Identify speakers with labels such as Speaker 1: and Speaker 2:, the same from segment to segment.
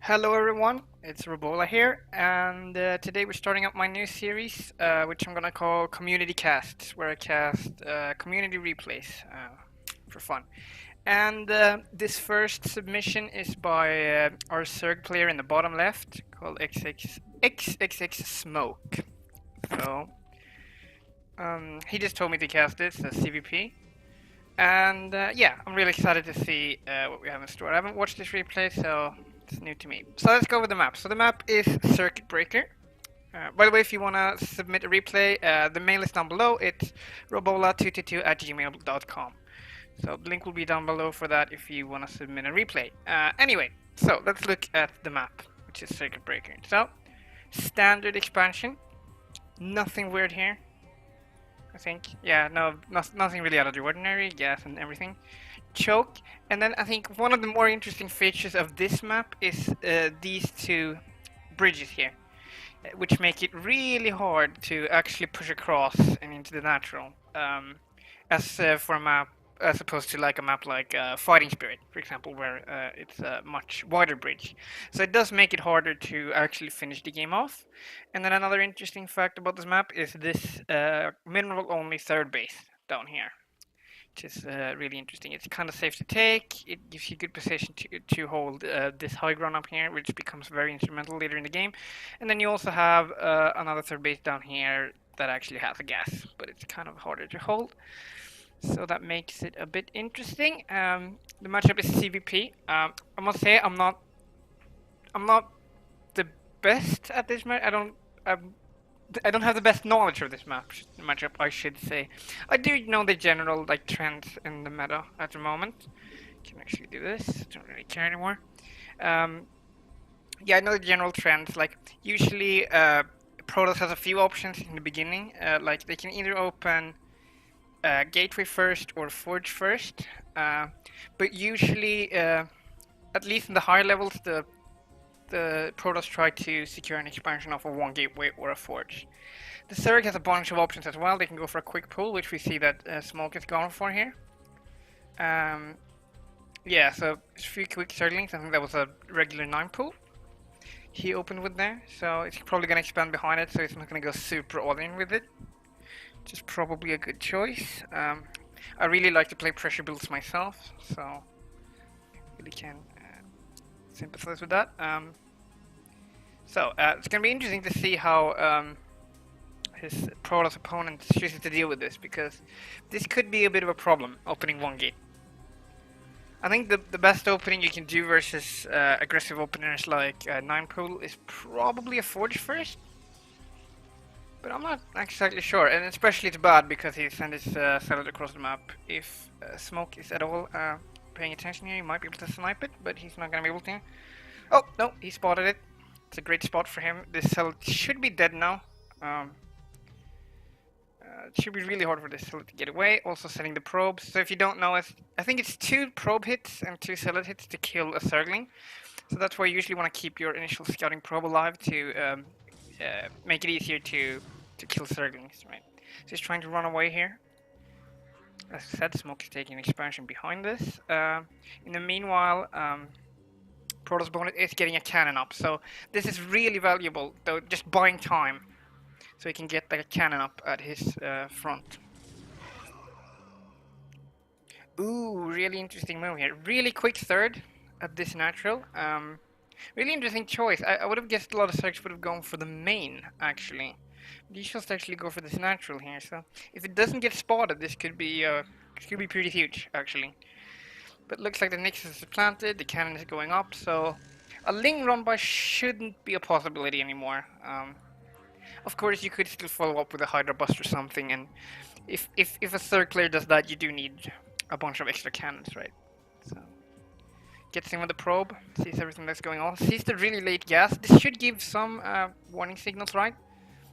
Speaker 1: Hello everyone, it's Robola here, and today we're starting up my new series, which I'm gonna call Community Casts, where I cast community replays for fun. And this first submission is by our Zerg player in the bottom left, called XXX Smoke. So he just told me to cast this as CVP, and yeah, I'm really excited to see what we have in store. I haven't watched this replay, so it's new to me. So let's go with the map. So the map is Circuit Breaker. By the way, if you want to submit a replay, the mail is down below. It's robola222@gmail.com. So the link will be down below for that if you want to submit a replay. Anyway, so let's look at the map, which is Circuit Breaker. So, standard expansion. Nothing weird here, I think. Yeah, no, nothing really out of the ordinary. Gas and everything. Choke, and then I think one of the more interesting features of this map is these two bridges here, which make it really hard to actually push across and into the natural. As for a map, as opposed to like a map like Fighting Spirit, for example, where it's a much wider bridge. So it does make it harder to actually finish the game off. And then another interesting fact about this map is this mineral-only third base down here, which is really interesting. It's kind of safe to take. It gives you good position to hold this high ground up here, which becomes very instrumental later in the game. And then you also have another third base down here that actually has a gas, but it's kind of harder to hold. So that makes it a bit interesting. The matchup is CVP. I must say I'm not the best at this match. I don't have the best knowledge of this matchup, I should say. I do know the general like trends in the meta at the moment. Can actually do this. Don't really care anymore. Yeah, I know the general trends. Like usually, Protoss has a few options in the beginning. Like they can either open Gateway first or Forge first. But usually, at least in the higher levels, the Protoss try to secure an expansion off of one gateway or a forge. The Zerg has a bunch of options as well. They can go for a quick pull, which we see that Smoke is going for here. Yeah, so a few quick Zerglings. I think that was a regular 9 pull he opened with there. So it's probably going to expand behind it, so it's not going to go super all in with it. Which is probably a good choice. I really like to play pressure builds myself, so really can sympathize with that. So it's going to be interesting to see how his Protoss opponent chooses to deal with this, because this could be a bit of a problem, opening one gate. I think the best opening you can do versus aggressive openers like 9 Pool is probably a Forge first. But I'm not exactly sure, and especially it's bad because he sent his salad across the map. If Smoke is at all paying attention here, he might be able to snipe it, but he's not going to be able to. Oh, no, he spotted it. It's a great spot for him. This salad should be dead now. It should be really hard for this salad to get away. Also setting the probes. So if you don't know, I think it's 2 probe hits and 2 salad hits to kill a Zergling. So that's why you usually want to keep your initial scouting probe alive to make it easier to kill Zerglings, right? So he's trying to run away here. As I said, Smoke is taking an expansion behind this. In the meanwhile, Protoss opponent is getting a cannon up, so this is really valuable, though, just buying time, so he can get like a cannon up at his front. Ooh, really interesting move here. Really quick third at this natural. Really interesting choice. I would have guessed a lot of Zergs would have gone for the main, actually. But you should actually go for this natural here, so if it doesn't get spotted, this could be pretty huge, actually. But looks like the Nexus is planted, the cannon is going up, so a Ling run by shouldn't be a possibility anymore. Of course, you could still follow up with a Hydra Bust or something, and if a third player does that, you do need a bunch of extra cannons, right? So gets in with the probe, sees everything that's going on, sees the really late gas. This should give some warning signals, right?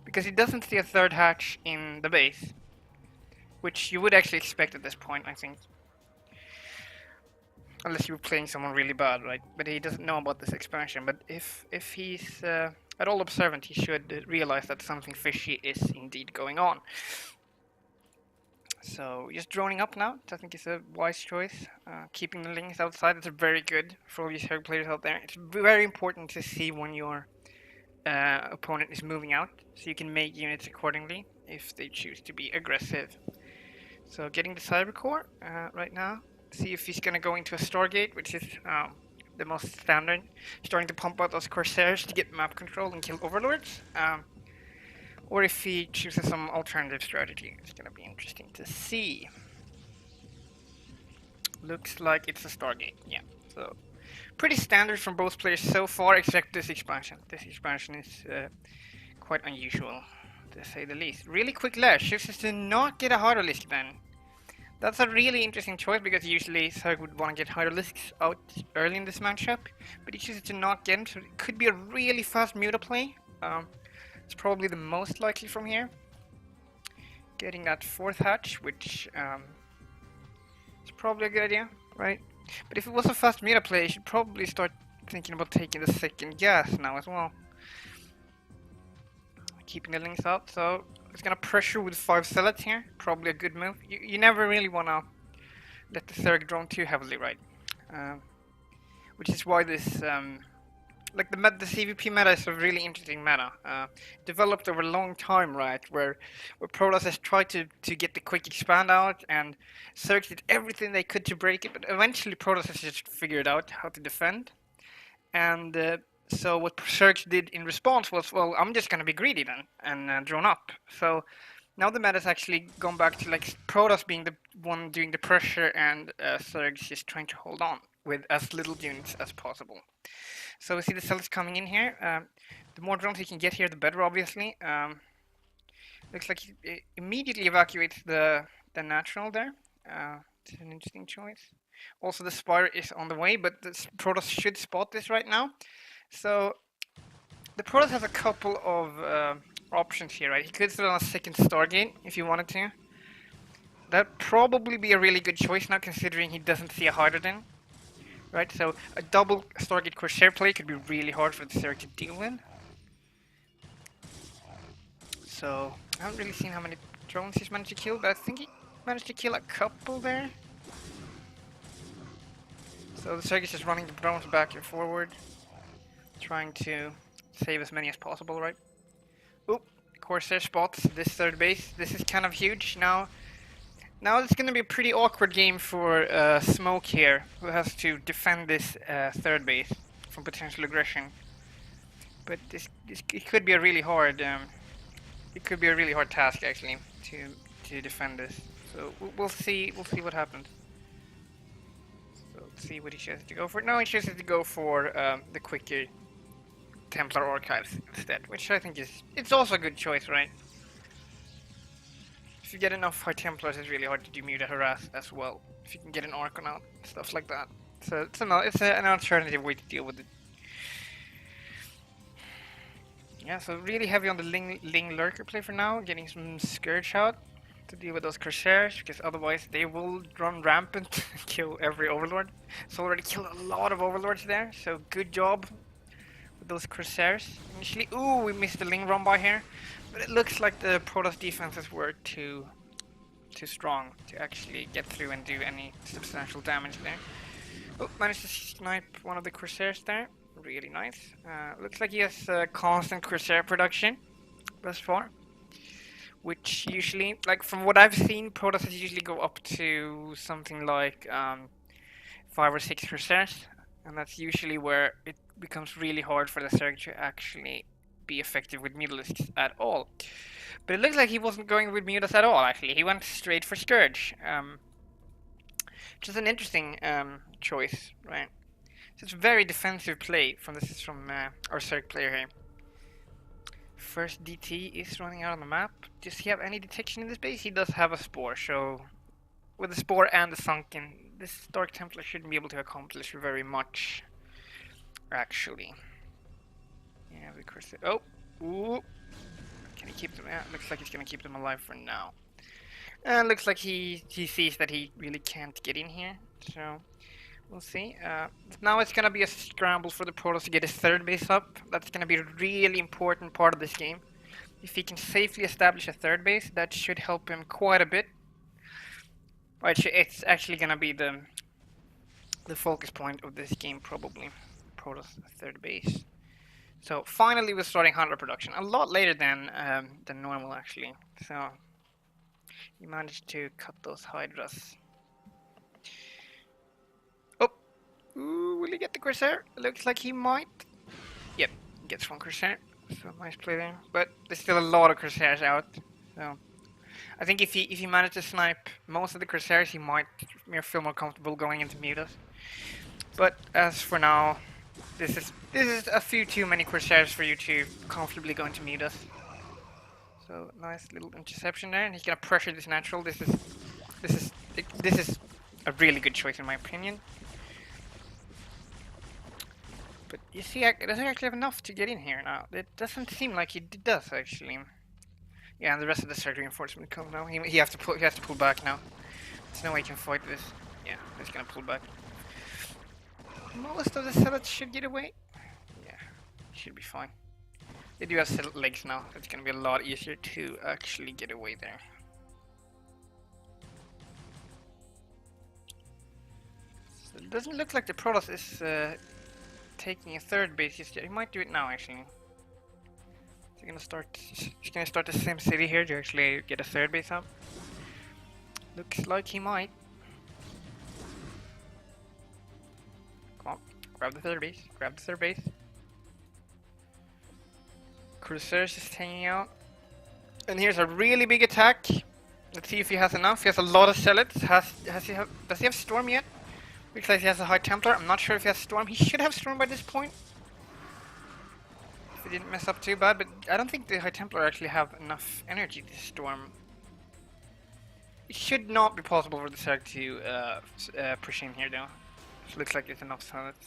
Speaker 1: Because he doesn't see a third hatch in the base, which you would actually expect at this point, I think. Unless you were playing someone really bad, right? But he doesn't know about this expansion. But if he's at all observant, he should realize that something fishy is indeed going on. So just droning up now, I think is a wise choice. Keeping the links outside is very good for all you Zerg players out there. It's very important to see when your opponent is moving out, so you can make units accordingly if they choose to be aggressive. So getting the Cyber Core right now. See if he's gonna go into a Stargate, which is the most standard. Starting to pump out those Corsairs to get map control and kill Overlords. Or if he chooses some alternative strategy. It's gonna be interesting to see. Looks like it's a Stargate, yeah. So pretty standard from both players so far, except this expansion. This expansion is quite unusual, to say the least. Really quick Lash chooses to not get a Hydralisk then. That's a really interesting choice because usually Zerg would want to get Hydralisks out early in this matchup, but he chooses to not get him, so it could be a really fast Muta play. It's probably the most likely from here. Getting that 4th hatch, which is probably a good idea, right? But if it was a fast Muta play, you should probably start thinking about taking the 2nd gas now as well. Keeping the links up, so it's gonna pressure with 5 Zealots here. Probably a good move. You never really wanna let the Zerg drone too heavily, right? Which is why this, like the CVP meta is a really interesting meta. Developed over a long time, right? Where Protoss has tried to get the quick expand out, and Zerg did everything they could to break it, but eventually Protoss has just figured out how to defend. And so what Zerg did in response was, well, I'm just gonna be greedy then and drone up. So now the meta's actually gone back to like Protoss being the one doing the pressure and Zerg just trying to hold on with as little units as possible. So we see the cells coming in here. The more drones he can get here, the better, obviously. Looks like he immediately evacuates the natural there. It's an interesting choice. Also, the Spire is on the way, but the Protoss should spot this right now. So the Protoss has a couple of options here, right? He could sit on a 2nd Stargate if he wanted to. That'd probably be a really good choice now, considering he doesn't see a Hydrogen. Right, so a double Stargate Corsair play could be really hard for the Zerg to deal with. So, I haven't really seen how many drones he's managed to kill, but I think he managed to kill a couple there. So the Zerg is just running the drones back and forward, trying to save as many as possible, right? Oop, Corsair spots this 3rd base. This is kind of huge now. Now it's going to be a pretty awkward game for Smoke here, who has to defend this 3rd base from potential aggression. But it could be a really hard task actually to defend this. So we'll see what happens. So let's see what he chooses to go for. No, he chooses to go for the quicker Templar Archives instead, which I think it's also a good choice, right? If you get enough High Templars, it's really hard to do Muta Harass as well. If you can get an Archon out, stuff like that. So it's an alternative way to deal with it. Yeah, so really heavy on the Ling Lurker play for now, getting some Scourge out to deal with those Corsairs, because otherwise they will run rampant and kill every Overlord. So already killed a lot of Overlords there, so good job with those Corsairs. Initially, ooh, we missed the Ling run by here. But it looks like the Protoss defenses were too strong to actually get through and do any substantial damage there. Oh, managed to snipe one of the Corsairs there. Really nice. Looks like he has constant Corsair production thus far. Which usually, like from what I've seen, Protoss usually go up to something like 5 or 6 Corsairs. And that's usually where it becomes really hard for the Zerg to actually be effective with Mutalisks at all. But it looks like he wasn't going with Mutas at all, actually. He went straight for Scourge. Which is an interesting choice, right? So it's a very defensive play from our Zerg player here. First DT is running out on the map. Does he have any detection in this base? He does have a Spore, so with the Spore and the Sunken, this Dark Templar shouldn't be able to accomplish very much, actually. Yeah, because oh, ooh, can he keep them? Yeah, looks like he's gonna keep them alive for now. And looks like he sees that he really can't get in here, so we'll see. Now it's gonna be a scramble for the Protoss to get his 3rd base up. That's gonna be a really important part of this game. If he can safely establish a 3rd base, that should help him quite a bit. Right, it's actually gonna be the focus point of this game probably. Protoss third base. So finally we're starting Hunter production. A lot later than normal actually. So he managed to cut those Hydras. Oh! Ooh, will he get the Corsair? Looks like he might. Yep, gets one Corsair. So nice play there. But there's still a lot of Corsairs out. So I think if he managed to snipe most of the Corsairs, he might feel more comfortable going into Mutas. But as for now, this is a few too many Corsairs for you to comfortably go into Mutas. So nice little interception there, and he's gonna pressure this natural. This is a really good choice in my opinion. But you see, does he actually have enough to get in here now? It doesn't seem like he does actually. Yeah, and the rest of the Zerg reinforcement comes now. He has to pull back now. There's no way he can fight this. Yeah, he's gonna pull back. Most of the Zealots should get away. Yeah, should be fine. They do have legs now. It's gonna be a lot easier to actually get away there. So it doesn't look like the Protoss is taking a third base just yet. He might do it now actually. He's gonna start the same city here to actually get a third base up. Looks like he might. Come on, grab the third base. Grab the third base. Crusader's just hanging out. And here's a really big attack. Let's see if he has enough. He has a lot of zealots. Does he have Storm yet? Looks like he has a High Templar. I'm not sure if he has Storm. He should have Storm by this point. If he didn't mess up too bad, but I don't think the High Templar actually have enough energy to Storm. It should not be possible for the Zerg to push in here though. It looks like it's enough zealots.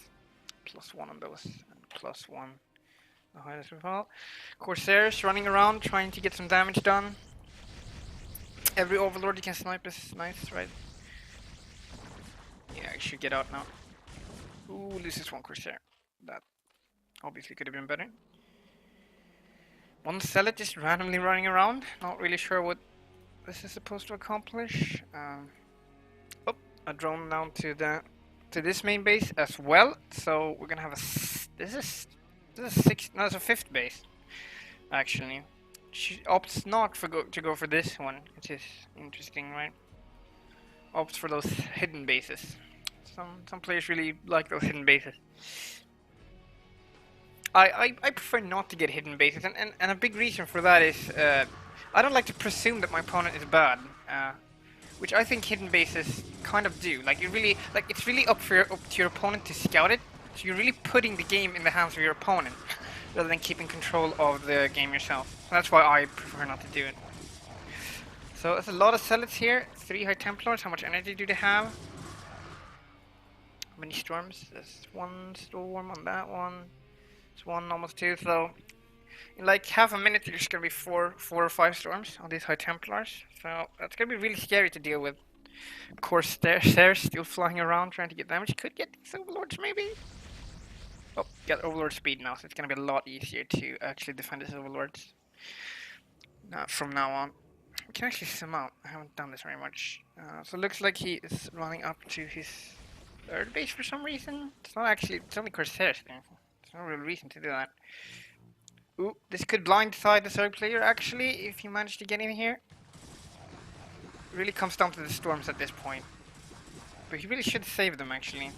Speaker 1: +1 on those. And +1. As well. Corsairs running around trying to get some damage done. Every Overlord you can snipe is nice, right? Yeah, I should get out now. Ooh, loses one Corsair. That obviously could have been better. One Zealot just randomly running around. Not really sure what this is supposed to accomplish. Oh, a drone down to this main base as well. So we're gonna have this is it's a fifth base actually. She opts not to go for this one, which is interesting, right? Opts for those hidden bases. Some players really like those hidden bases. I prefer not to get hidden bases, and a big reason for that is I don't like to presume that my opponent is bad, which I think hidden bases kind of do. Like it's really up to your opponent to scout it. So you're really putting the game in the hands of your opponent, rather than keeping control of the game yourself. That's why I prefer not to do it. So there's a lot of zealots here. 3 High Templars. How much energy do they have? How many storms? There's 1 storm on that one. There's 1, almost 2. So in like half a minute, there's gonna be 4 or 5 storms on these High Templars. So that's gonna be really scary to deal with. Of course, there's still flying around trying to get damage. Could get these Overlords maybe. Oh, got Overlord speed now, so it's gonna be a lot easier to actually defend his Overlords. From now on. We can actually zoom out. I haven't done this very much. So it looks like he is running up to his third base for some reason. It's not actually, it's only Corsairs there. There's no real reason to do that. Ooh, this could blindside the Zerg player actually, if he managed to get in here. It really comes down to the storms at this point. But he really should save them actually.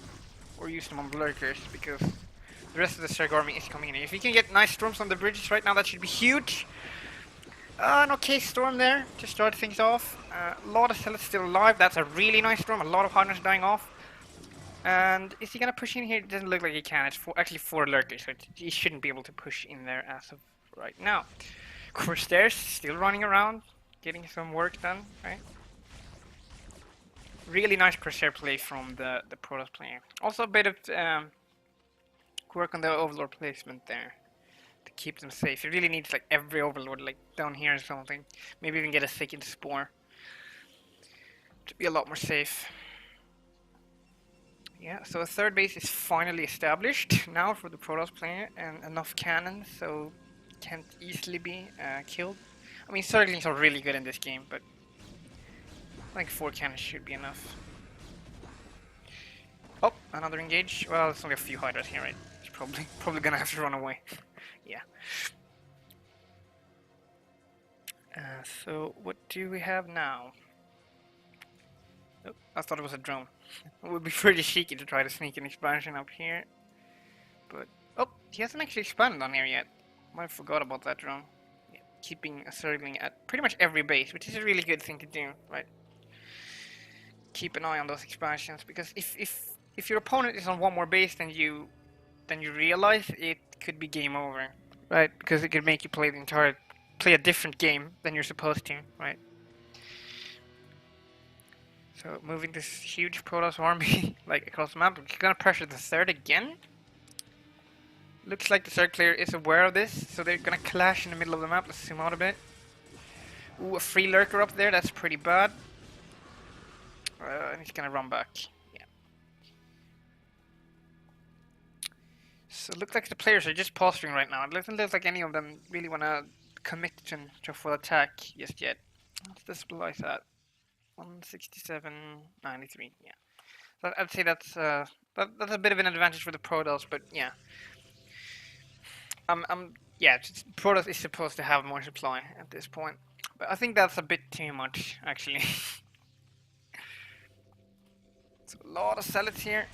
Speaker 1: Or use them on lurkers, because the rest of the Zerg army is coming in. If he can get nice storms on the bridges right now, that should be huge. An okay storm there to start things off. A lot of zealots still alive. That's a really nice storm. A lot of Hunters dying off. And is he gonna push in here? It doesn't look like he can. It's actually 4 lurkers, so he shouldn't be able to push in there as of right now. Corsairs still running around, getting some work done, right? Really nice Corsair play from the Protoss player. Also a bit of work on the Overlord placement there to keep them safe. It really needs like every Overlord like down here or something. Maybe even get a second Spore to be a lot more safe. Yeah, so a third base is finally established now for the Protoss player, and enough cannons so can't easily be killed. I mean, Zerglings are really good in this game, but think 4 cannons should be enough. Oh, another engage. Well, there's only a few hydras here, right? He's probably gonna have to run away. Yeah. So what do we have now? Oh, I thought it was a drone. It would be pretty cheeky to try to sneak an expansion up here. But, oh, he hasn't actually expanded on here yet. Might have forgot about that drone. Yeah, keeping a circling at pretty much every base, which is a really good thing to do, right? Keep an eye on those expansions, because if your opponent is on one more base than you realize, it could be game over, right? Because it could make you play a different game than you're supposed to, right? So moving this huge Protoss army like across the map, we're gonna pressure the third again. Looks like the third player is aware of this, so they're gonna clash in the middle of the map. Let's zoom out a bit. Ooh, a free lurker up there, that's pretty bad. And he's gonna run back. Yeah. So it looks like the players are just posturing right now. It doesn't look like any of them really wanna commit to a full attack just yet. Let's display that. 167.93. Yeah. So I'd say that's a bit of an advantage for the Protoss, but yeah. Yeah, Protoss is supposed to have more supply at this point, but I think that's a bit too much, actually. It's a lot of zealots here.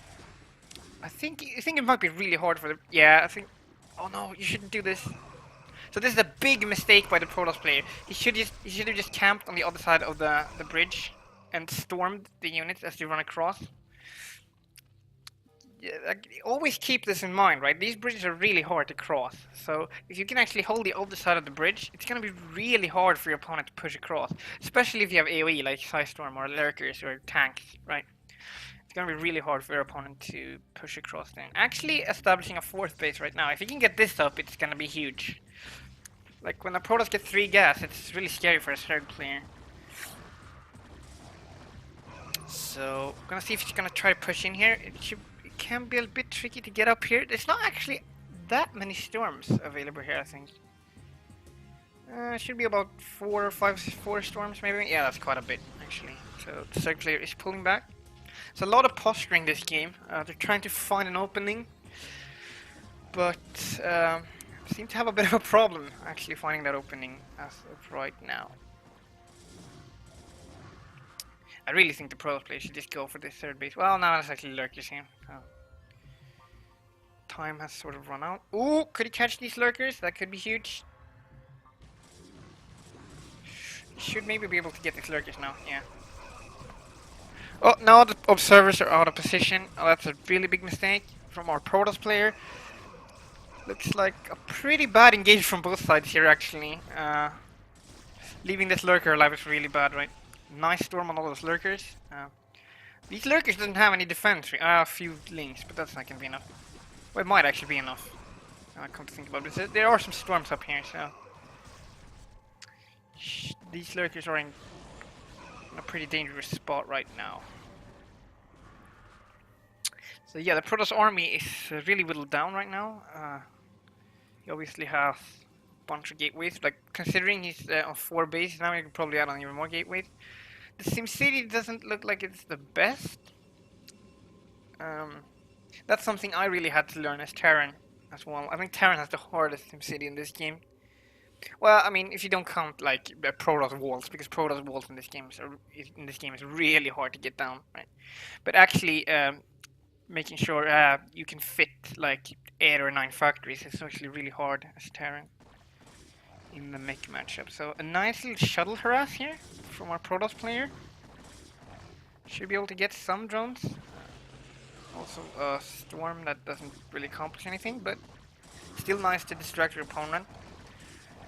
Speaker 1: I think it might be really hard for the. Yeah, I think. Oh no, you shouldn't do this. So this is a big mistake by the Protoss player. He should have just camped on the other side of the bridge and stormed the units as they run across. Always keep this in mind, right? These bridges are really hard to cross. So if you can actually hold the other side of the bridge, it's going to be really hard for your opponent to push across. Especially if you have AoE like Psystorm or Lurkers or tanks, right? It's going to be really hard for your opponent to push across then. Actually establishing a fourth base right now. If you can get this up, it's going to be huge. Like when a Protoss gets 3 gas, it's really scary for a third player. So I'm going to see if he's going to try to push in here. It can be a bit tricky to get up here. There's not actually that many storms available here, I think. Should be about 4 storms maybe. Yeah, that's quite a bit actually. So the third player is pulling back. It's a lot of posturing this game. They're trying to find an opening, but seem to have a bit of a problem actually finding that opening as of right now. I really think the Protoss player should just go for this third base. Well, now it's actually Lurkers here. Oh. Time has sort of run out. Ooh, could he catch these Lurkers? That could be huge. Should maybe be able to get these Lurkers now, yeah. Oh, now the observers are out of position. Oh, that's a really big mistake from our Protoss player. Looks like a pretty bad engage from both sides here, actually. Leaving this Lurker alive is really bad, right? Nice storm on all those Lurkers. These Lurkers doesn't have any defense. A few links, but that's not gonna be enough. Well, it might actually be enough. Come to think about it. There are some storms up here, so... These Lurkers are in a pretty dangerous spot right now. So yeah, the Protoss army is really whittled down right now. He obviously has a bunch of gateways. Like, considering he's on 4 bases now, he could probably add on even more gateways. The SimCity doesn't look like it's the best. That's something I really had to learn as Terran as well. I think Terran has the hardest SimCity in this game. Well, I mean, if you don't count like Protoss walls, because Protoss walls in this game is really hard to get down, right? But actually, making sure you can fit like 8 or 9 factories is actually really hard as Terran in the mech matchup. So a nice little shuttle harass here from our Protoss player. Should be able to get some drones. Also a storm that doesn't really accomplish anything, but still nice to distract your opponent.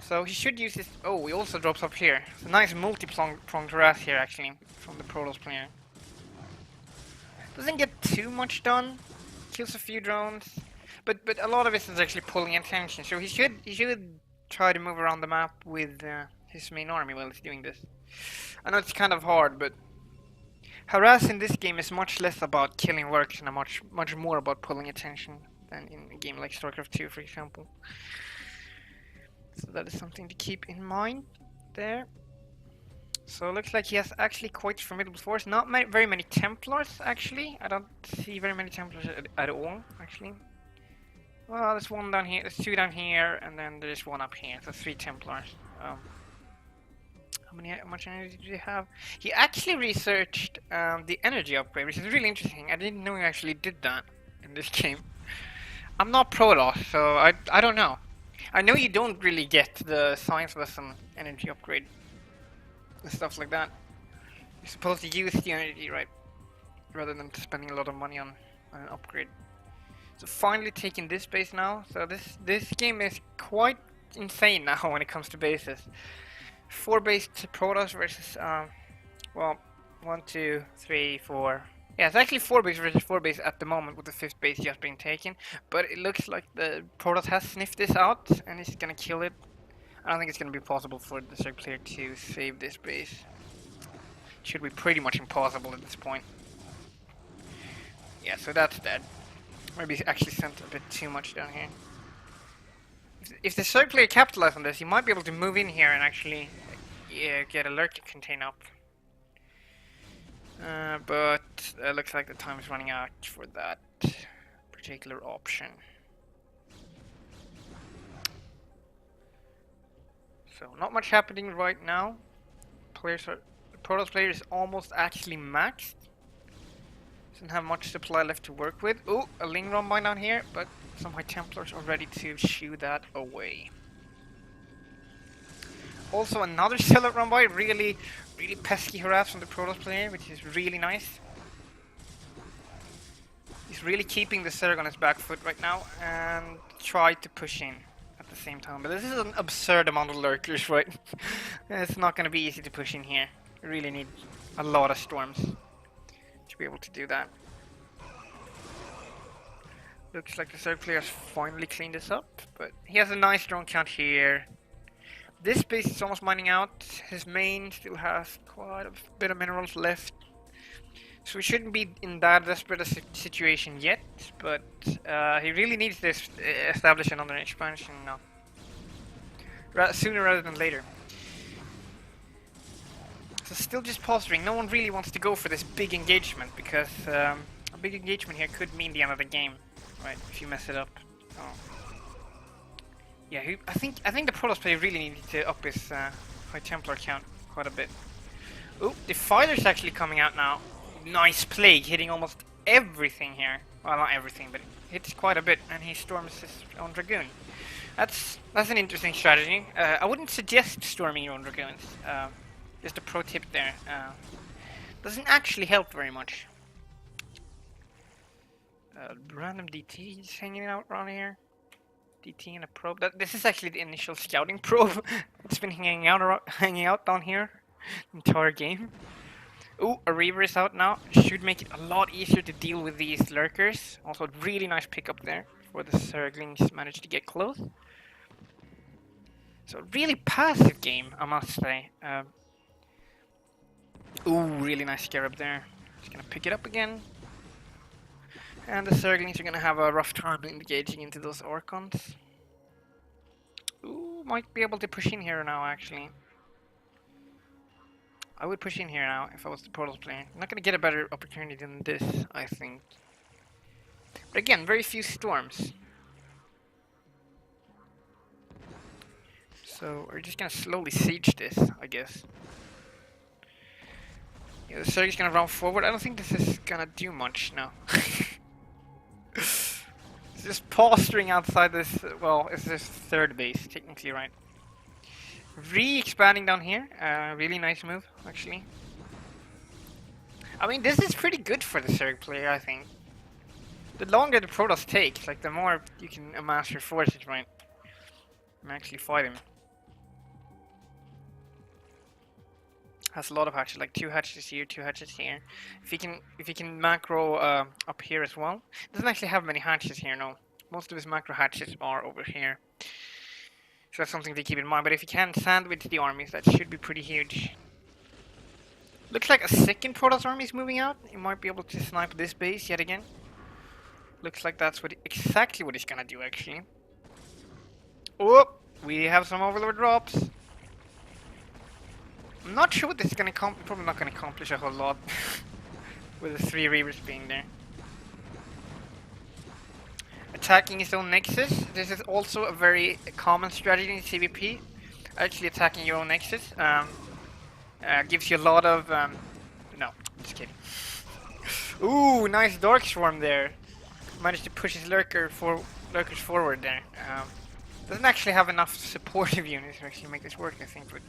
Speaker 1: So he should use this. Oh, he also drops up here. It's a nice multi-pronged harass here actually from the Protoss player. Doesn't get too much done. Kills a few drones, but a lot of it is actually pulling attention. So he should try to move around the map with his main army while he's doing this. I know it's kind of hard, but harass in this game is much less about killing works and much more about pulling attention than in a game like StarCraft 2, for example. So that is something to keep in mind there. So it looks like he has actually quite formidable force. Not very many Templars, actually. I don't see very many Templars at all, actually. Well, there's one down here, there's two down here, and then there's one up here. So 3 Templars. How much energy do they have? He actually researched the energy upgrade, which is really interesting. I didn't know he actually did that in this game. I'm not Protoss, so I don't know. I know you don't really get the science lesson energy upgrade and stuff like that. You're supposed to use the energy, right? Rather than spending a lot of money on an upgrade. So finally taking this base now. So this game is quite insane now when it comes to bases. 4 base Protoss versus well, 1, 2, 3, 4. Yeah, it's actually 4 base versus 4 base at the moment, with the 5th base just being taken. But it looks like the Protoss has sniffed this out and is gonna kill it. I don't think it's gonna be possible for the Zerg player to save this base. It should be pretty much impossible at this point. Yeah, so that's dead. Maybe he actually sent a bit too much down here. If the Zerg player capitalizes on this, he might be able to move in here and actually get a lurker contain up. But it looks like the time is running out for that particular option. So not much happening right now. The Protoss player is almost actually maxed. Doesn't have much supply left to work with. Oh, a Ling Rombi down here, but some High Templars are ready to shoo that away. Also another Zealot Rombi, really pesky harass from the Protoss player, which is really nice. He's really keeping the Zerg on his back foot right now and try to push in at the same time. But this is an absurd amount of lurkers, right? It's not going to be easy to push in here. You really need a lot of storms to be able to do that. Looks like the Zerg player has finally cleaned this up, but he has a nice drone count here. This base is almost mining out. His main still has quite a bit of minerals left. So we shouldn't be in that desperate a situation yet, but he really needs to establish another expansion now. Sooner rather than later. So still just posturing. No one really wants to go for this big engagement, because a big engagement here could mean the end of the game, right? If you mess it up. So. Yeah, I think the Protoss player really needed to up his High Templar count quite a bit. Oh, the fighter's actually coming out now. Nice Plague, hitting almost everything here. Well, not everything, but it hits quite a bit, and he storms his own Dragoon. That's an interesting strategy. I wouldn't suggest storming your own Dragoons. Just a pro tip there. Doesn't actually help very much. Random DT is hanging out around here. DT and a probe. This is actually the initial scouting probe. It's been hanging out down here the entire game. Ooh, a Reaver is out now. Should make it a lot easier to deal with these lurkers. Also, a really nice pickup there for the Zerglings managed to get close. So really passive game, I must say. Ooh, really nice Scarab there. Just gonna pick it up again. And the Zerglings are gonna have a rough time engaging into those Orcons. Ooh, might be able to push in here now, actually. I would push in here now if I was the Protoss player. I'm not gonna get a better opportunity than this, I think. But again, very few storms. So we're just gonna slowly siege this, I guess. Yeah, the Zerg is gonna run forward. I don't think this is gonna do much now. It's just posturing outside this, well, it's this 3rd base, technically, right? Re-expanding down here, really nice move, actually. I mean, this is pretty good for the Zerg player, I think. The longer the Protoss take, like, the more you can amass your forces, right? And actually fight him. Has a lot of hatches, like 2 hatches here, 2 hatches here. If he can macro up here as well. Doesn't actually have many hatches here, no. Most of his macro hatches are over here. So that's something to keep in mind. But if he can sandwich the armies, that should be pretty huge. Looks like a second Protoss army is moving out. He might be able to snipe this base yet again. Looks like that's exactly what he's gonna do, actually. Oh, we have some Overlord drops. I'm not sure what this is gonna probably not gonna accomplish a whole lot with the 3 Reavers being there. Attacking his own Nexus. This is also a very common strategy in CvP. Actually attacking your own Nexus gives you a lot of... no, just kidding. Ooh, nice Dark Swarm there. Managed to push his lurkers forward there. Doesn't actually have enough supportive units to actually make this work, I think, but...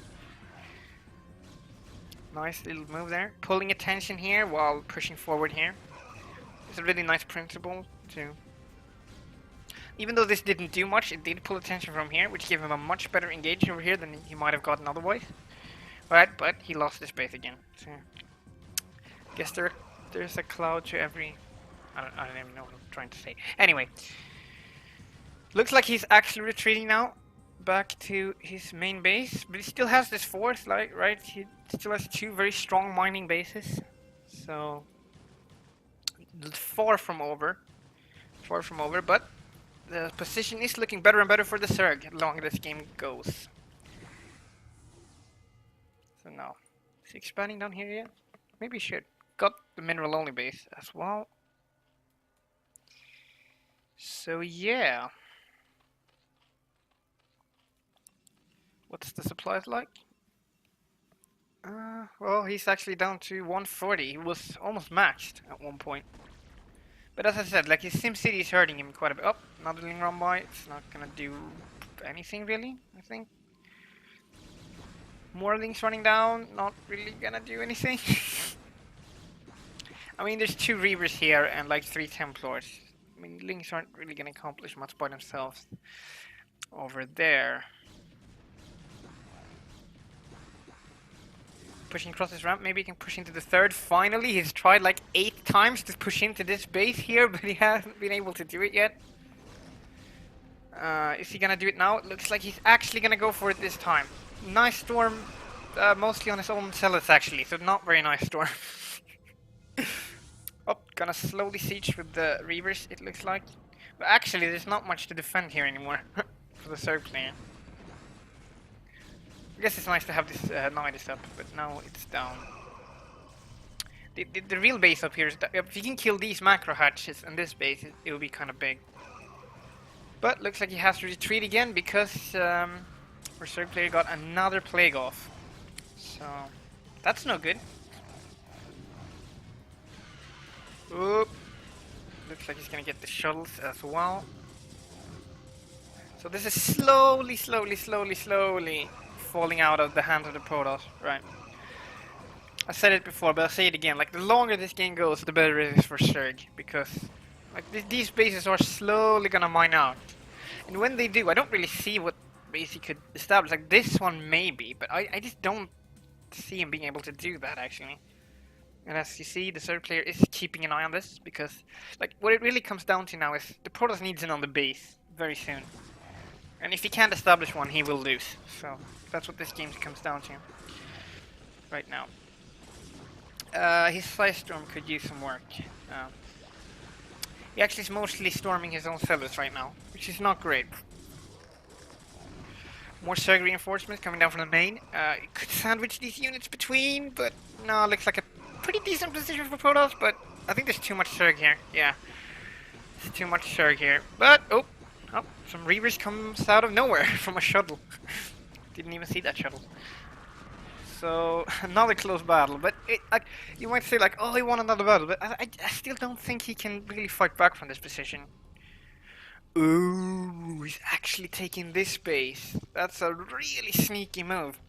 Speaker 1: Nice little move there. Pulling attention here while pushing forward here. It's a really nice principle too. Even though this didn't do much, it did pull attention from here, which gave him a much better engage over here than he might have gotten otherwise. Right, but he lost his base again. So, I guess there's a cloud to every... I don't even know what I'm trying to say. Anyway. Looks like he's actually retreating now. Back to his main base. But he still has this fourth, like, right? He still has 2 very strong mining bases. So... Far from over. Far from over, but... The position is looking better and better for the Zerg the longer this game goes. So now, is he expanding down here yet? Maybe he should. Got the mineral only base as well. So yeah. What's the supplies like? Well, he's actually down to 140. He was almost maxed at one point. But as I said, like his SimCity is hurting him quite a bit. Oh, another Ling run by. It's not gonna do anything really, I think. More Lings running down, not really gonna do anything. I mean, there's 2 Reavers here and like 3 Templars. I mean, Lings aren't really gonna accomplish much by themselves over there. Pushing across this ramp, maybe he can push into the 3rd. Finally, he's tried like 8 times to push into this base here, but he hasn't been able to do it yet. Is he gonna do it now? It looks like he's actually gonna go for it this time. Nice storm, mostly on his own zealots actually, so not very nice storm. Oh, gonna slowly siege with the Reavers, it looks like. But actually, there's not much to defend here anymore for the Zerg player. I guess it's nice to have this Nidus up, but now it's down. The real base up here is that if you can kill these macro hatches and this base, it will be kind of big. But looks like he has to retreat again because our Zerg player got another Plague off. So that's no good. Oop. Looks like he's gonna get the shuttles as well. So this is slowly falling out of the hands of the Protoss, right? I said it before, but I'll say it again. Like, the longer this game goes, the better it is for Zerg, because like these bases are slowly gonna mine out. And when they do, I don't really see what base he could establish. Like, this one maybe, but I just don't see him being able to do that, actually. And as you see, the Zerg player is keeping an eye on this, because, like, what it really comes down to now is the Protoss needs in on the base very soon. And if he can't establish one, he will lose. So that's what this game comes down to right now. His Firestorm could use some work. He actually is mostly storming his own cellars right now, which is not great. More Zerg reinforcements coming down from the main. Could sandwich these units between, but no, looks like a pretty decent position for Protoss, but I think there's too much Zerg here. Yeah, there's too much Zerg here. But, oh, some Reavers comes out of nowhere from a shuttle. Didn't even see that shuttle. So, another close battle, but you might say like, oh, he won another battle, but I still don't think he can really fight back from this position. Ooh, he's actually taking this base. That's a really sneaky move.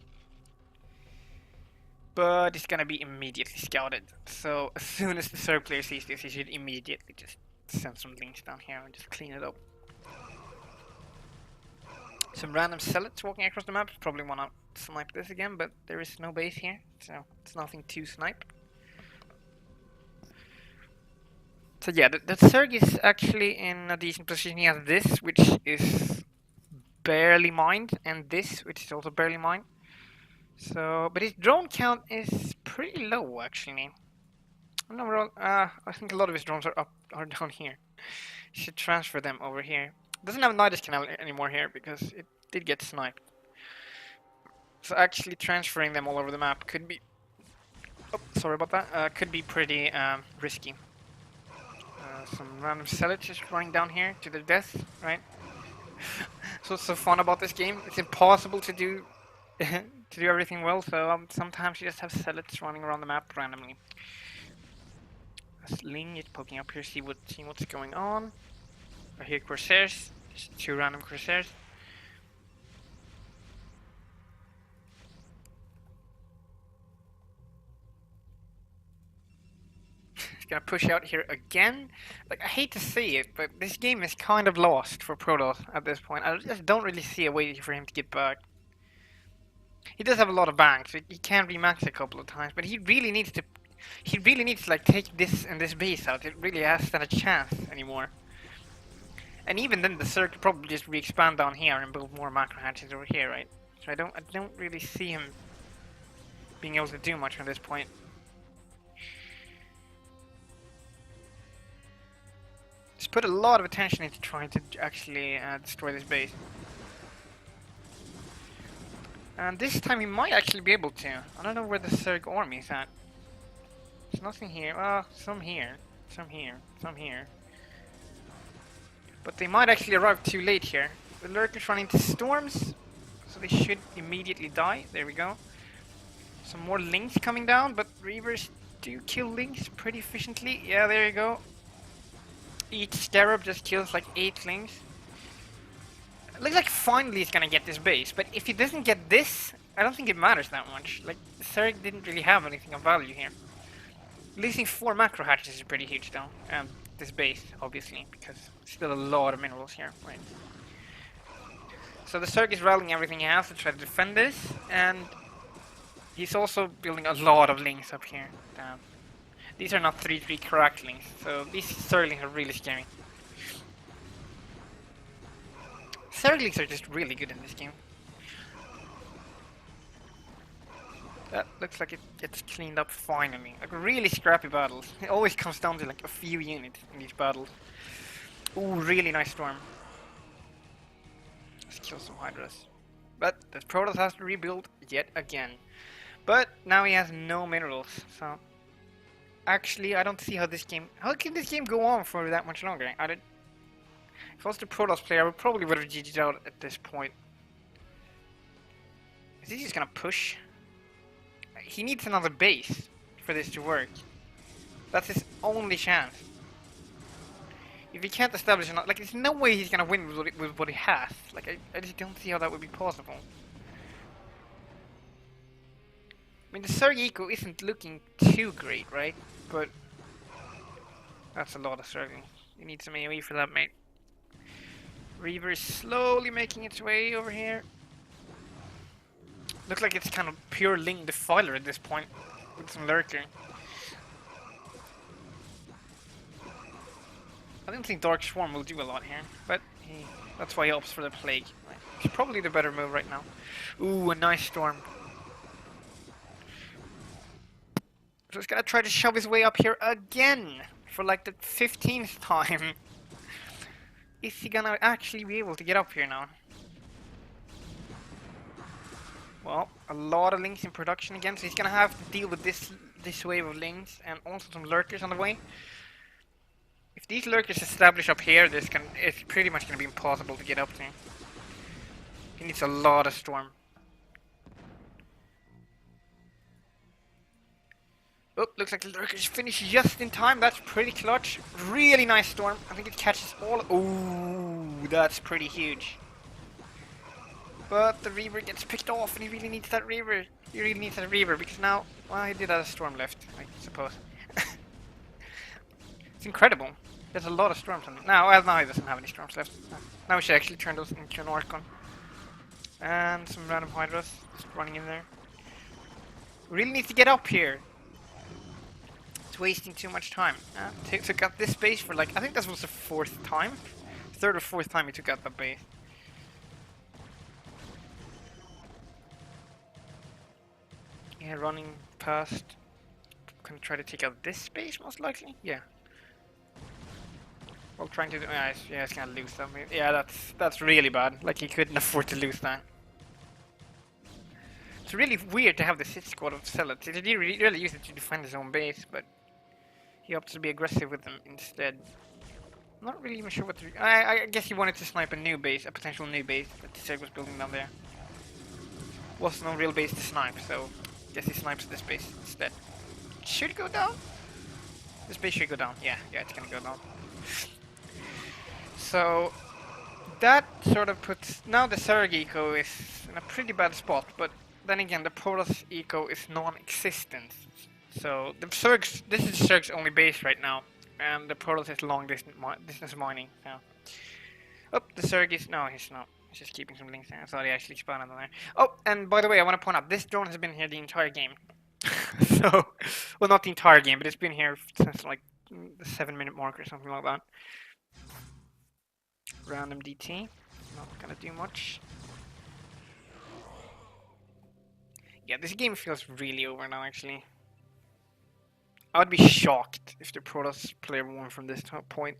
Speaker 1: But it's gonna be immediately scouted. So, as soon as the Zerg player sees this, he should immediately just send some links down here and just clean it up. Some random zealots walking across the map. Probably wanna snipe this again, but there is no base here, so it's nothing to snipe. So yeah, the Zerg is actually in a decent position. He has this, which is barely mined, and this, which is also barely mined. So, but his drone count is pretty low, actually. I think a lot of his drones are down here. Should transfer them over here. Doesn't have a Nidus canal anymore here because it did get sniped. So actually transferring them all over the map could be... Oh, sorry about that. Could be pretty risky. Some random zealots just running down here to their death, right? So what's so fun about this game? It's impossible to do to do everything well, so sometimes you just have zealots running around the map randomly. Ling is poking up here, seeing what's going on. I hear Corsairs, just 2 random Corsairs. He's gonna push out here again. Like, I hate to see it, but this game is kind of lost for Protoss at this point. I just don't really see a way for him to get back. He does have a lot of banks, so he can remax a couple of times, but he really needs to like take this and this base out. It really has stand a chance anymore. And even then the Zerg could probably just re-expand down here and build more macro hatches over here, right? So I don't really see him being able to do much at this point. Just put a lot of attention into trying to actually destroy this base. And this time he might actually be able to. I don't know where the Zerg army is at. There's nothing here. Some here. Some here. Some here. But they might actually arrive too late here. The Lurkers run into storms, so they should immediately die. There we go. Some more Lings coming down, but Reavers do kill Lings pretty efficiently. Yeah, there you go. Each Scarab just kills like 8 Lings. It looks like finally he's gonna get this base, but if he doesn't get this, I don't think it matters that much. Like, Zerg didn't really have anything of value here. Losing 4 macro hatches is pretty huge though. This base, obviously, because still a lot of minerals here, right? So the Zerg is rallying everything he has to try to defend this, and he's also building a lot of Lings up here. These are not 3-3 correct Lings, so these Zerglings are really scary. Zerglings are just really good in this game. That looks like it gets cleaned up finally. Like really scrappy battles. It always comes down to like a few units in these battles. Ooh, really nice storm. Let's kill some Hydras. But the Protoss has to rebuild yet again. But now he has no minerals, so actually I don't see how this game... How can this game go on for that much longer? If I was the Protoss player, I would probably would have GG'd out at this point. Is he just gonna push? He needs another base for this to work. That's his only chance. If he can't establish another... Like, there's no way he's gonna win with what he has. Like, I just don't see how that would be possible. I mean, the Zerg eco isn't looking too great, right? But that's a lot of Zergling. You need some AoE for that, mate. Reaver is slowly making its way over here. Looks like it's kind of pure Ling Defiler at this point, with some Lurker. I don't think Dark Swarm will do a lot here, but that's why he opts for the Plague. Right. It's probably the better move right now. Ooh, a nice Storm. So he's gonna try to shove his way up here again, for like the 15th time. Is he gonna actually be able to get up here now? Well, a lot of Lings in production again, so he's gonna have to deal with this wave of Lings and also some Lurkers on the way. If these Lurkers establish up here, it's pretty much gonna be impossible to get up to. He needs a lot of Storm. Oh, looks like the Lurkers finish just in time. That's pretty clutch. Really nice Storm. I think it catches all. Ooh, that's pretty huge. But the Reaver gets picked off, and he really needs that Reaver. He really needs that Reaver because now, well, he did have a Storm left, I suppose. It's incredible. There's a lot of Storms on him. Now, well, now he doesn't have any Storms left. Now we should actually turn those into an Orcon. And some random Hydras just running in there. Really needs to get up here. It's wasting too much time. Took out this base for like, I think this was the 4th time. 3rd or 4th time he took out that base. Yeah, running past. Gonna try to take out this space, most likely. Yeah. While trying to do. Yeah, he's gonna lose them. Yeah, that's really bad. Like he couldn't afford to lose that. It's really weird to have the hit squad of Zealots. He really used it to defend his own base, but he opted to be aggressive with them instead. I'm not really even sure what to do. I guess he wanted to snipe a new base, a potential new base that Zerg was building down there. Was no real base to snipe, so I guess he snipes this base instead. Should go down? This base should go down. Yeah, it's gonna go down. So that sort of puts... Now the Zerg eco is in a pretty bad spot, but then again the Protoss eco is non-existent. So the Zerg's... This is Zerg's only base right now, and the Protoss is long distance mining. So. Oh, the Zerg is... No, he's not. He's just keeping some links there. I thought he actually spawned on there. Oh, and by the way, I want to point out, this drone has been here the entire game. So, well, not the entire game, but it's been here since like the 7-minute mark or something like that. Random DT, not gonna do much. Yeah, this game feels really over now, actually. I would be shocked if the Protoss player won from this point.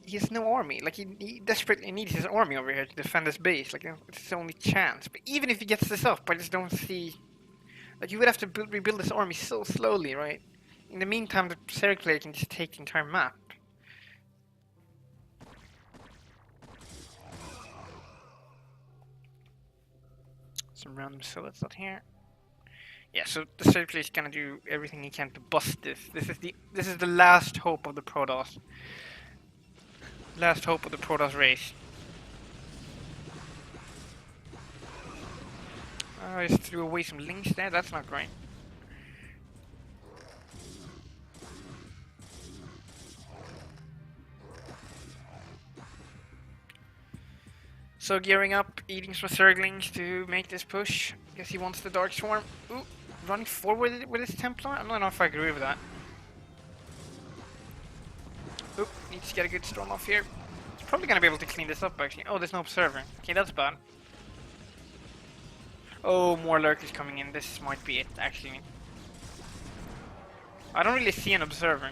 Speaker 1: He has no army. Like, he desperately needs his army over here to defend his base. Like, it's his only chance. But even if he gets this up, I just don't see... Like, you would have to rebuild this army so slowly, right? In the meantime, the Zerg player can just take the entire map. Some random Zealots out here. Yeah, so the Zerg player is gonna do everything he can to bust this. This is the last hope of the Protoss. Last hope of the Protoss race. I just threw away some links there, that's not great. So gearing up, eating some Zerglings to make this push. Guess he wants the Dark Swarm. Ooh, running forward with his Templar? I don't know if I agree with that. Oop, needs to get a good storm off here. He's probably gonna be able to clean this up actually. Oh, there's no observer. Okay, that's bad. Oh, more lurkers coming in. This might be it actually. I don't really see an observer.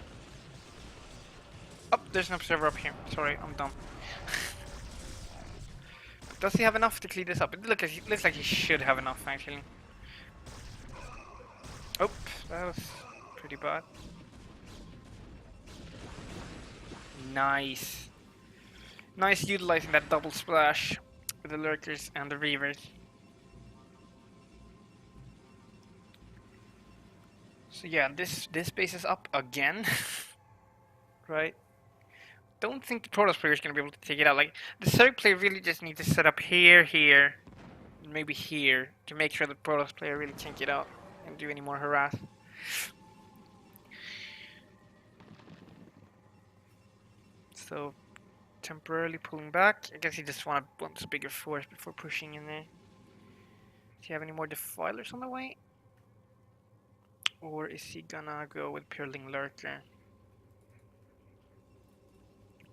Speaker 1: Oh, there's an observer up here. Sorry, I'm dumb. Does he have enough to clean this up? It looks like he should have enough actually. Oh, that was pretty bad. Nice. Nice utilizing that double splash with the lurkers and the reavers. So yeah, this base is up again. Right? Don't think the Protoss player is going to be able to take it out. Like, the Zerg player really just needs to set up here, and maybe here, to make sure the Protoss player really can't get out and do any more harass. So, temporarily pulling back. I guess he just wants a bigger force before pushing in there. Does he have any more defilers on the way? Or is he gonna go with Purling Lurker?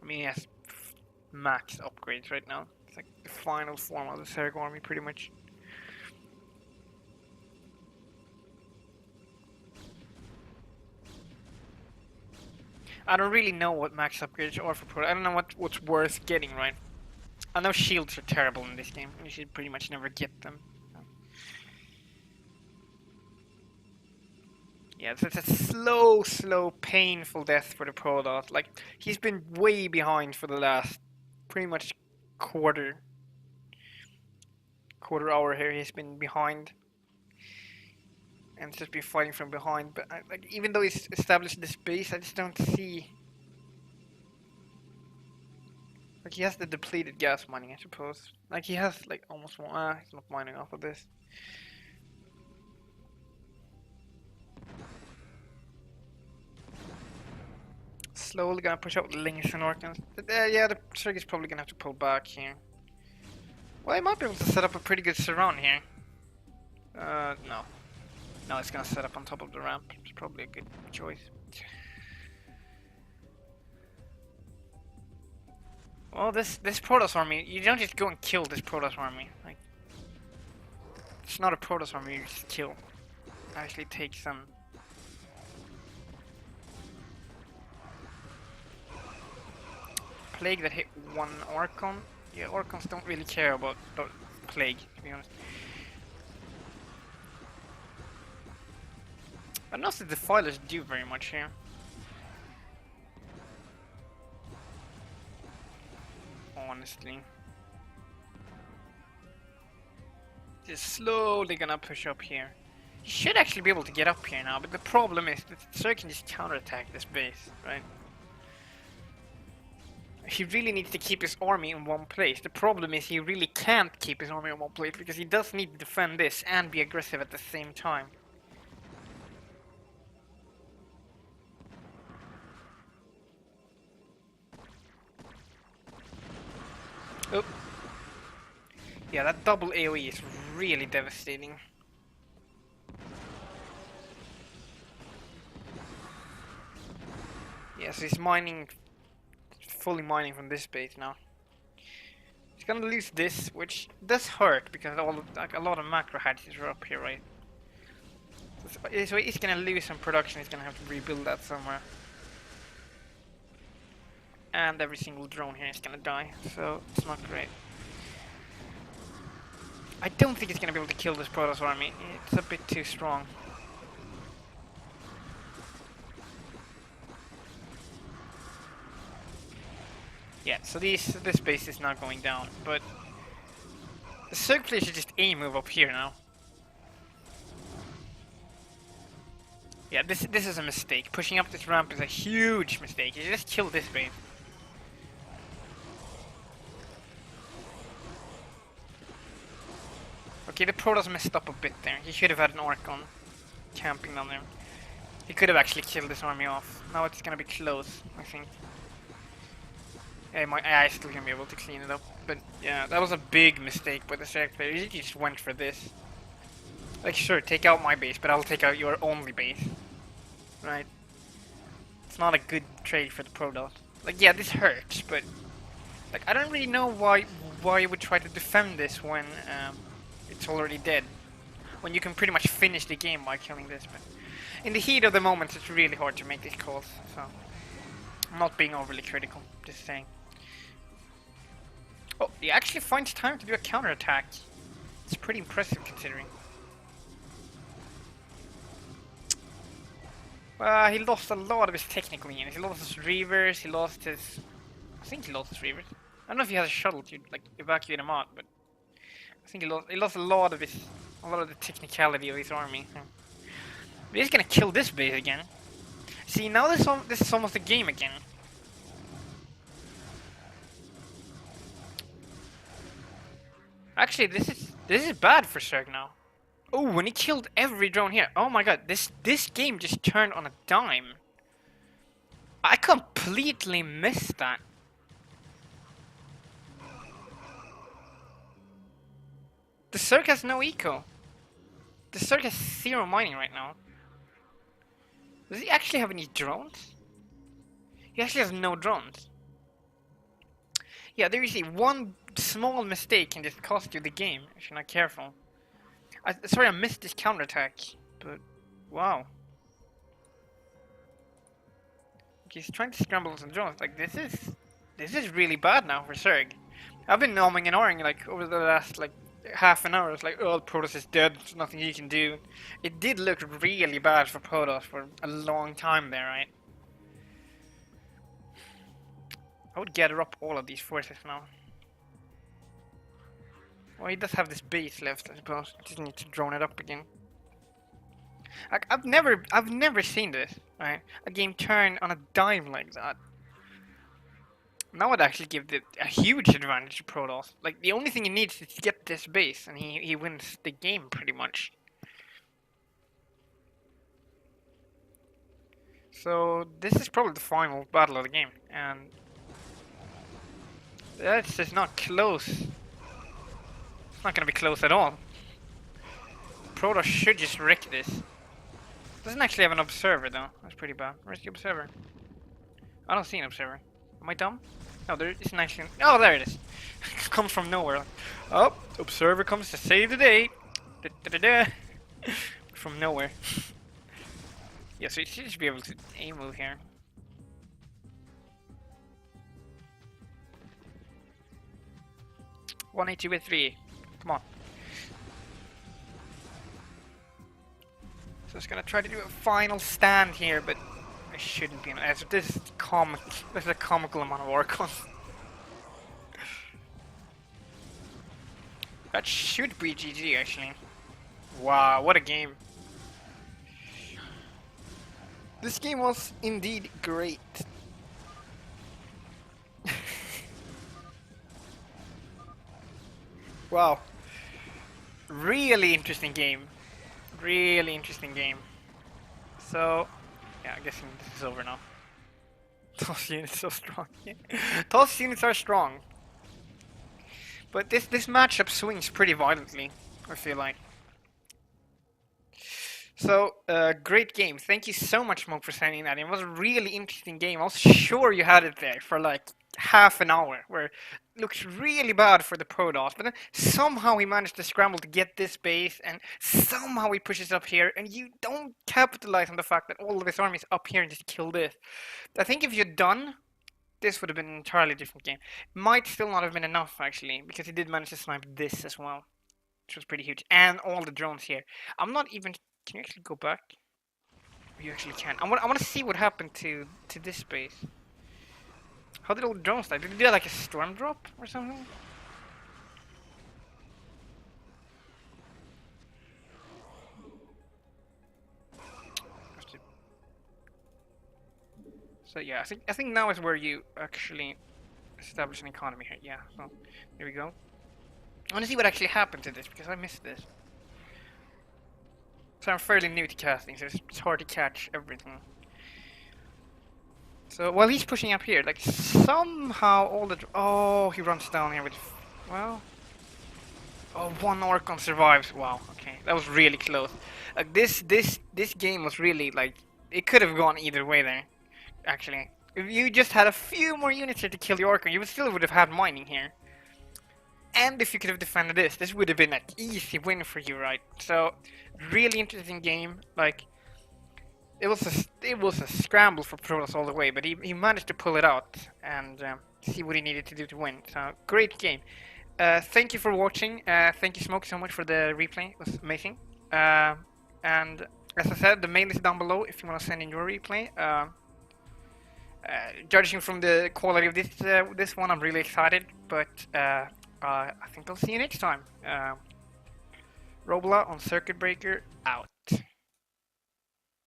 Speaker 1: I mean, he has max upgrades right now. It's like the final form of the Zerg army, pretty much. I don't really know what max upgrades are for Protoss. I don't know what's worth getting, right? I know shields are terrible in this game. You should pretty much never get them. Yeah, it's a slow, painful death for the Protoss. Like, he's been way behind for the last pretty much quarter hour here. He's been behind. And just been fighting from behind. But like, even though he's established this base, I just don't see... Like, he has the depleted gas mining, I suppose. Like, he has, like, almost... he's not mining off of this. Slowly gonna push out Lings and Orkans. Yeah, the Zerg is probably gonna have to pull back here. Well, he might be able to set up a pretty good surround here. No. No, it's gonna set up on top of the ramp. It's probably a good choice. Well, this Protoss army, you don't just go and kill this Protoss army. Like, it's not a Protoss army you just kill. It actually takes some... Plague that hit one Orkan. Yeah, Orkans don't really care about plague, to be honest. But not that the Defilers do very much here. Honestly. Just slowly gonna push up here. He should actually be able to get up here now, but the problem is that Zerg can just counterattack this base, right? He really needs to keep his army in one place. The problem is he really can't keep his army in one place because he does need to defend this and be aggressive at the same time. Oh. Yeah, that double AoE is really devastating. Yeah, so he's mining, fully mining from this base now. He's gonna lose this, which does hurt because a lot of macro hatches are up here, right? So he's gonna lose some production. He's gonna have to rebuild that somewhere. And every single drone here is gonna die, so it's not great. I don't think he's gonna be able to kill this Protoss army. It's a bit too strong. Yeah, so this base is not going down, but the Zerg player should just aim move up here now. Yeah, this is a mistake. Pushing up this ramp is a huge mistake. You just kill this base. Okay, the Protoss messed up a bit there. He should have had an Archon camping down there. He could have actually killed this army off. Now it's gonna be close, I think. Yeah, my AI is still gonna be able to clean it up. But yeah, that was a big mistake by the Zerg player. He just went for this. Like, sure, take out my base, but I'll take out your only base. Right? It's not a good trade for the Protoss. Like, yeah, this hurts, but like, I don't really know why you would try to defend this when it's already dead. When you can pretty much finish the game by killing this. But in the heat of the moment, it's really hard to make these calls. So I'm not being overly critical, just saying. Oh, he actually finds time to do a counterattack. It's pretty impressive considering. He lost a lot of his technical units. He lost his reavers, he lost his... I think he lost his reavers. I don't know if he has a shuttle to like evacuate him out, but I think he lost a lot of the technicality of his army. But he's gonna kill this base again. See, now this is almost a game again. Actually, this is bad for Zerg now. Oh, when he killed every drone here. Oh my god, this game just turned on a dime. I completely missed that. The Zerg has no eco. The Zerg has 0 mining right now. Does he actually have any drones? He actually has no drones. Yeah, there you see, one small mistake can just cost you the game if you're not careful. Sorry, I missed this counterattack, but wow. He's trying to scramble some drones. Like, this is really bad now for Zerg. I've been numbing and ahhing like over the last like half an hour. It's like, oh, Protoss is dead. There's nothing he can do. It did look really bad for Protoss for a long time there, right? I would gather up all of these forces now. Well, he does have this base left, I suppose. Just need to drone it up again. I've never seen this, right? A game turn on a dime like that. That would actually give a huge advantage to Protoss. Like, the only thing he needs is to get this base, and he wins the game pretty much. So this is probably the final battle of the game, and that's just not close. It's not gonna be close at all. Protoss should just wreck this. Doesn't actually have an observer though. That's pretty bad. Where's the observer? I don't see an observer. Am I dumb? No, there isn't actually. Oh, there it is. Comes from nowhere. Oh, observer comes to save the day. Da, da, da, da. From nowhere. Yeah, so you should just be able to aim move here. $182 with 3. Come on. So I was gonna try to do a final stand here, but I shouldn't be. This is comic. This is a comical amount of work on. That should be GG actually. Wow, what a game. This game was indeed great. Wow. Really interesting game. Really interesting game. So, yeah, I'm guessing this is over now. Toss units so strong. Toss units are strong. But this matchup swings pretty violently, I feel like. So, great game. Thank you so much, Mo, for sending that. It was a really interesting game. I was sure you had it there for like half an hour, where it looked really bad for the Protoss, but then somehow he managed to scramble to get this base, and somehow he pushes up here, and you don't capitalize on the fact that all of his army is up here and just kill this. I think if you're done, this would have been an entirely different game. Might still not have been enough, actually, because he did manage to snipe this as well, which was pretty huge, and all the drones here. I'm not even... Can you actually go back? You actually can. I want to see what happened to this base. How did all the drones die? Did they do like a storm drop or something? So yeah, I think now is where you actually establish an economy here. Yeah, so there we go. I want to see what actually happened to this because I missed this. So I'm fairly new to casting, so it's hard to catch everything. So while he's pushing up here, like somehow all the... Oh, he runs down here with... Well... Oh, one Orcon survives. Wow, okay. That was really close. Like this game was really like... It could have gone either way there, actually. If you just had a few more units here to kill the Orcon, you still would have had mining here. And if you could have defended this would have been an easy win for you, right? So, really interesting game. Like, it was a scramble for Protoss all the way, but he managed to pull it out and see what he needed to do to win. So, great game. Thank you for watching. Thank you, Smoke, so much for the replay. It was amazing. And as I said, the mail is down below if you want to send in your replay. Judging from the quality of this one, I'm really excited, but I think I'll see you next time. Robla on Circuit Breaker out.